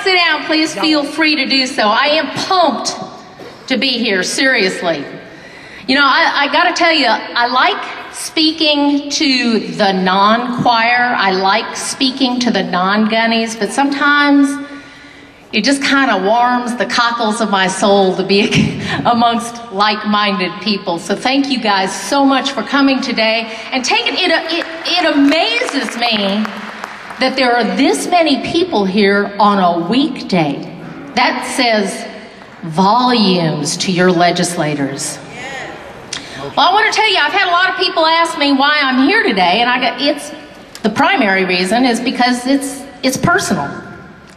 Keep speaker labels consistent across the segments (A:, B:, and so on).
A: sit down, please feel free to do so. I am pumped to be here, seriously. You know, I gotta tell you, I like speaking to the non-choir. I like speaking to the non-gunnies, but sometimes it just kind of warms the cockles of my soul to be amongst like-minded people. So thank you guys so much for coming today and taking it. It amazes me that there are this many people here on a weekday. That says volumes to your legislators. Well, I want to tell you, I've had a lot of people ask me why I'm here today, and the primary reason is because it's personal.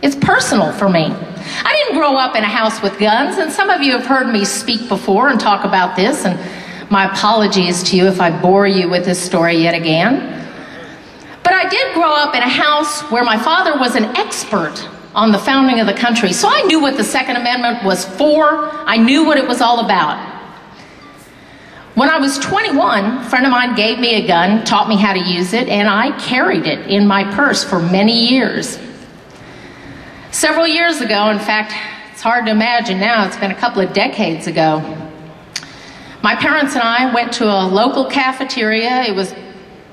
A: It's personal for me. I didn't grow up in a house with guns, and some of you have heard me speak before and talk about this, and my apologies to you if I bore you with this story yet again. But I did grow up in a house where my father was an expert on the founding of the country, so I knew what the Second Amendment was for. I knew what it was all about. When I was 21, a friend of mine gave me a gun, taught me how to use it, and I carried it in my purse for many years. Several years ago, in fact, it's hard to imagine now, it's been a couple of decades ago, my parents and I went to a local cafeteria. It was a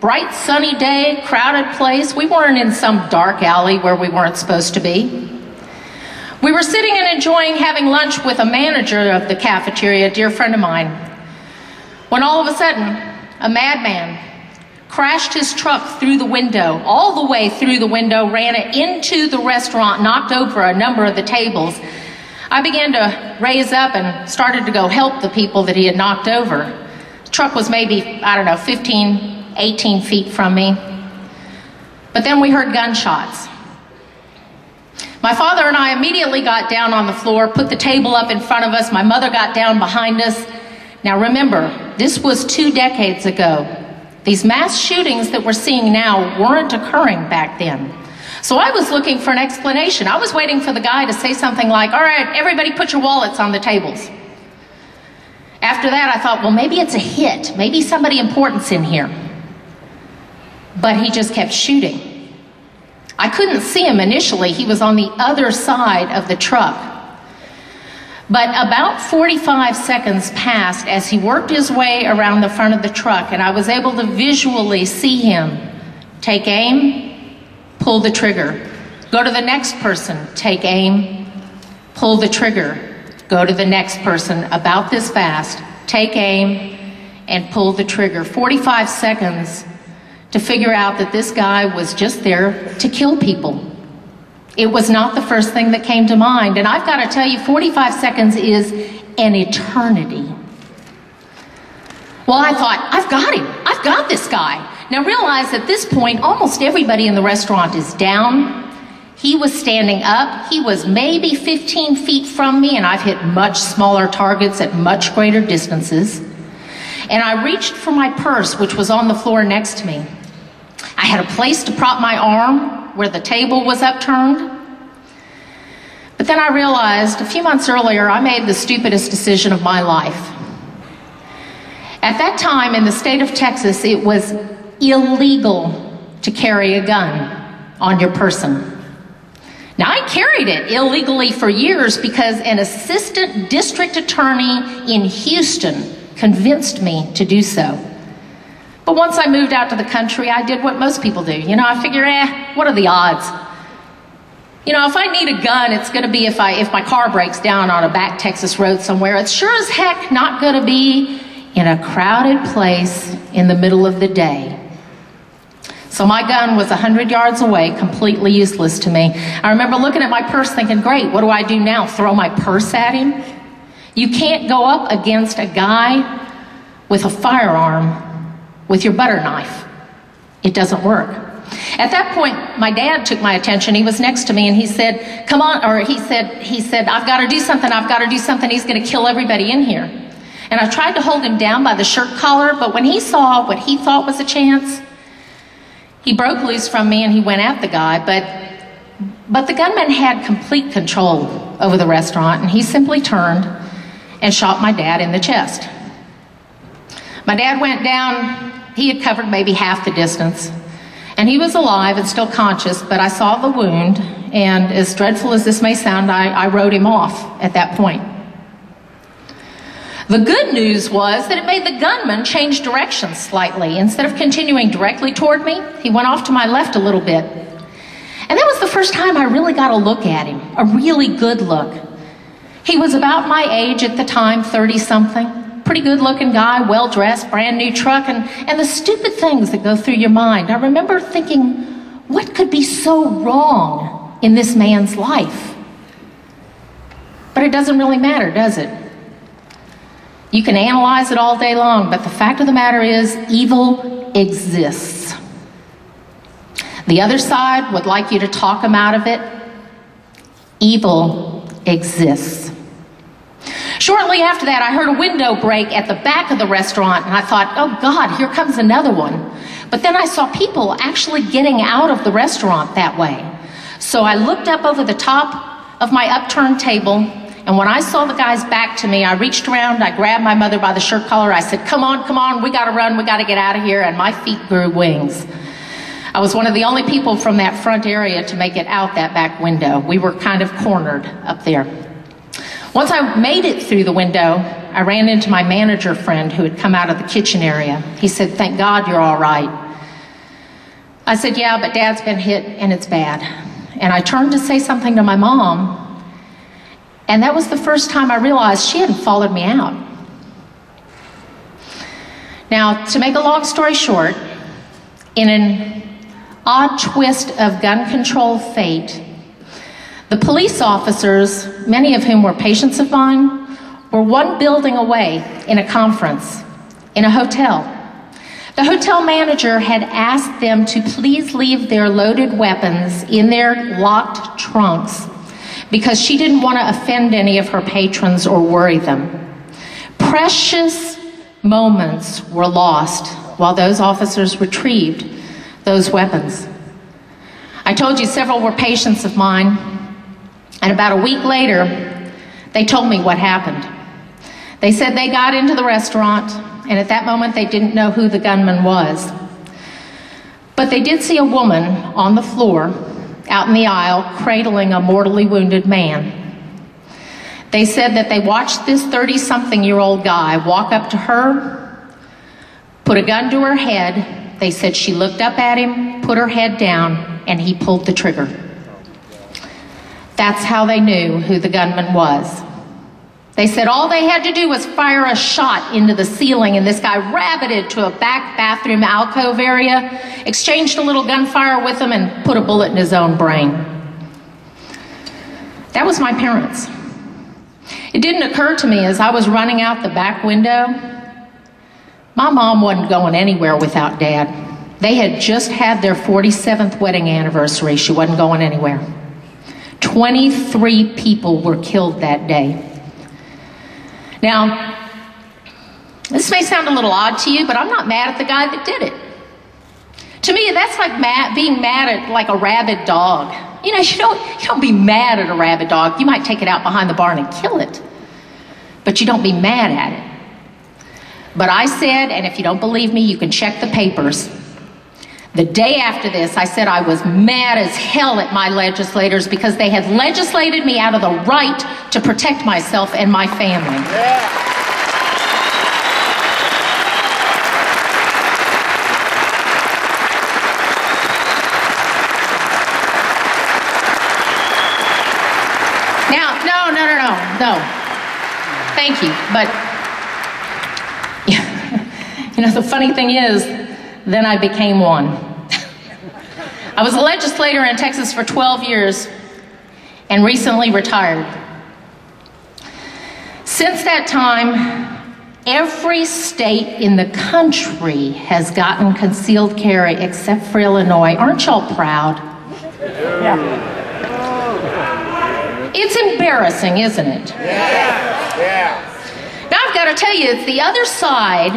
A: bright, sunny day, crowded place. We weren't in some dark alley where we weren't supposed to be. We were sitting and enjoying having lunch with a manager of the cafeteria, a dear friend of mine, when all of a sudden, a madman crashed his truck through the window, all the way through the window, ran it into the restaurant, knocked over a number of the tables. I began to raise up and started to go help the people that he had knocked over. The truck was maybe, I don't know, 15, 18 feet from me. But then we heard gunshots. My father and I immediately got down on the floor, put the table up in front of us. My mother got down behind us. Now remember, this was 2 decades ago. These mass shootings that we're seeing now weren't occurring back then. So I was looking for an explanation. I was waiting for the guy to say something like, all right, everybody put your wallets on the tables. After that, I thought, well, maybe it's a hit. Maybe somebody important's in here. But he just kept shooting. I couldn't see him initially. He was on the other side of the truck. But about 45 seconds passed as he worked his way around the front of the truck, and I was able to visually see him take aim, pull the trigger, go to the next person, take aim, pull the trigger, go to the next person about this fast, take aim, and pull the trigger. 45 seconds to figure out that this guy was just there to kill people. It was not the first thing that came to mind. And I've got to tell you, 45 seconds is an eternity. Well, I thought, I've got him. I've got this guy. Now realize at this point, almost everybody in the restaurant is down. He was standing up. He was maybe 15 feet from me, and I've hit much smaller targets at much greater distances. And I reached for my purse, which was on the floor next to me. I had a place to prop my arm where the table was upturned. But then I realized a few months earlier, I made the stupidest decision of my life. At that time in the state of Texas, it was illegal to carry a gun on your person. Now, I carried it illegally for years because an assistant district attorney in Houston convinced me to do so. But once I moved out to the country, I did what most people do. You know, I figure, what are the odds? You know, if I need a gun, it's going to be if my car breaks down on a back Texas road somewhere. It's sure as heck not going to be in a crowded place in the middle of the day. So my gun was 100 yards away, completely useless to me. I remember looking at my purse thinking, great, what do I do now? Throw my purse at him? You can't go up against a guy with a firearm with your butter knife. It doesn't work. At that point, my dad took my attention. He was next to me and he said, come on, or he said, I've got to do something, I've got to do something. He's going to kill everybody in here. And I tried to hold him down by the shirt collar, but when he saw what he thought was a chance, he broke loose from me and he went at the guy. But the gunman had complete control over the restaurant, and he simply turned and shot my dad in the chest. My dad went down. He had covered maybe half the distance, and he was alive and still conscious, but I saw the wound, And as dreadful as this may sound, I wrote him off at that point. The good news was that it made the gunman change direction slightly. Instead of continuing directly toward me, he went off to my left a little bit. And that was the first time I really got a look at him, a really good look. He was about my age at the time, 30-something. Pretty good-looking guy, well-dressed, brand-new truck, and the stupid things that go through your mind. I remember thinking, what could be so wrong in this man's life? But it doesn't really matter, does it? You can analyze it all day long, but the fact of the matter is, evil exists. The other side would like you to talk him out of it. Evil exists. Shortly after that, I heard a window break at the back of the restaurant, and I thought, oh God, here comes another one. But then I saw people actually getting out of the restaurant that way. So I looked up over the top of my upturned table, and when I saw the guys back to me, I reached around, I grabbed my mother by the shirt collar, I said, come on, we gotta run, we gotta get out of here, and my feet grew wings. I was one of the only people from that front area to make it out that back window. We were kind of cornered up there. Once I made it through the window, I ran into my manager friend who had come out of the kitchen area. He said, thank God you're all right. I said, yeah, but Dad's been hit and it's bad. And I turned to say something to my mom, and that was the first time I realized she hadn't followed me out. Now, to make a long story short, in an odd twist of gun control fate, the police officers, many of whom were patients of mine, were one building away in a conference, in a hotel. The hotel manager had asked them to please leave their loaded weapons in their locked trunks because she didn't want to offend any of her patrons or worry them. Precious moments were lost while those officers retrieved those weapons. I told you several were patients of mine, and about a week later, they told me what happened. They said they got into the restaurant, and at that moment they didn't know who the gunman was. But they did see a woman on the floor, out in the aisle, cradling a mortally wounded man. They said that they watched this 30-something-year-old guy walk up to her, put a gun to her head. They said she looked up at him, put her head down, and he pulled the trigger. That's how they knew who the gunman was. They said all they had to do was fire a shot into the ceiling, and this guy rabbited to a back bathroom alcove area, exchanged a little gunfire with him, and put a bullet in his own brain. That was my parents. It didn't occur to me as I was running out the back window, my mom wasn't going anywhere without Dad. They had just had their 47th wedding anniversary. She wasn't going anywhere. 23 people were killed that day. Now, this may sound a little odd to you, but I'm not mad at the guy that did it. To me, that's like being mad at like a rabid dog. You know, you don't be mad at a rabid dog. You might take it out behind the barn and kill it, but you don't be mad at it. But I said, and if you don't believe me, you can check the papers. The day after this, I said I was mad as hell at my legislators because they had legislated me out of the right to protect myself and my family. Yeah. Now, no. Thank you, but you know, the funny thing is, then I became one. I was a legislator in Texas for 12 years and recently retired. Since that time, every state in the country has gotten concealed carry except for Illinois. Aren't y'all proud? Yeah. It's embarrassing, isn't it? Yeah. Now I've got to tell you, it's the other side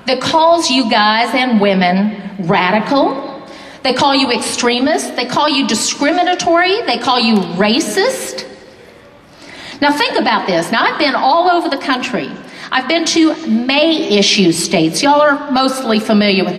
A: that calls you guys and women radical. They call you extremists. They call you discriminatory. They call you racist. Now think about this. Now I've been all over the country. I've been to May issue states. Y'all are mostly familiar with